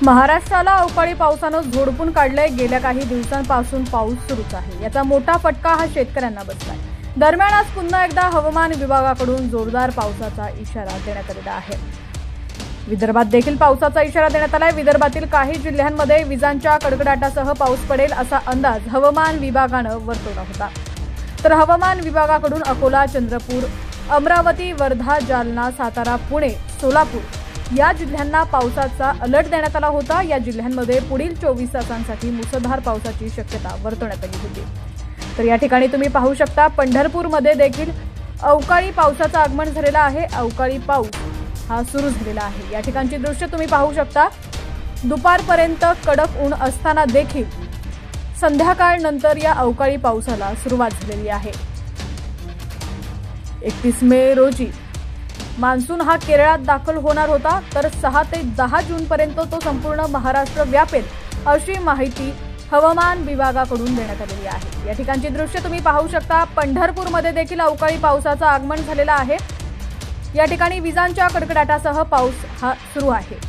महाराष्ट्राला अवकाळी पावसानं झोडपून काढलंय। गेल्या काही दिवसांपासून पाऊस सुरूच आहे। याचा मोठा फटका हा शेतकऱ्यांना बसलाय। दरम्यान आज पुन्हा एकदा हवामान विभागाकडून जोरदार पावसाचा इशारा देण्यात आलेला आहे। विदर्भात देखील पावसाचा इशारा देण्यात आलाय। विदर्भातील काही जिल्ह्यांमध्ये विजांच्या कडकडाटासह पाऊस पडेल असा अंदाज हवामान विभागानं वर्तवला होता। तर हवामान विभागाकडून अकोला, चंद्रपूर, अमरावती, वर्धा, जालना, सातारा, पुणे, सोलापूर या जिल्ह्यांना पावसाचा अलर्ट देण्यात आला होता। या जिल्ह्यांमध्ये पुढील 24 तासांसाठी मुसळधार पावसाची शक्यता वर्तवण्यात आली होती। तर या ठिकाणी तुम्ही पाहू शकता पंढरपूरमध्ये देखील अवकाळी पावसाचं आगमन झालेलं आहे। अवकाळी पाऊस हा सुरू झालेला आहे। या ठिकाणची दृश्य तुम्ही पाहू शकता। दुपारपर्यंत कडक ऊन असताना देखील संध्याकाळ नंतर या अवकाळी पावसाला सुरुवात झालेली आहे। 31 मे रोजी मान्सून हा केरळात दाखल होणार होता, तर 6 ते 10 जून पर्यंत तो संपूर्ण महाराष्ट्र व्यापेल अशी माहिती हवामान विभागाकडून देण्यात आलेली आहे। या ठिकाणची दृश्य तुम्ही पाहू शकता। पंढरपूरमध्ये देखील अवकाळी पावसाचं आगमन झालेलं आहे। या ठिकाणी विजांच्या कडकडाटासह पाऊस हा सुरू आहे।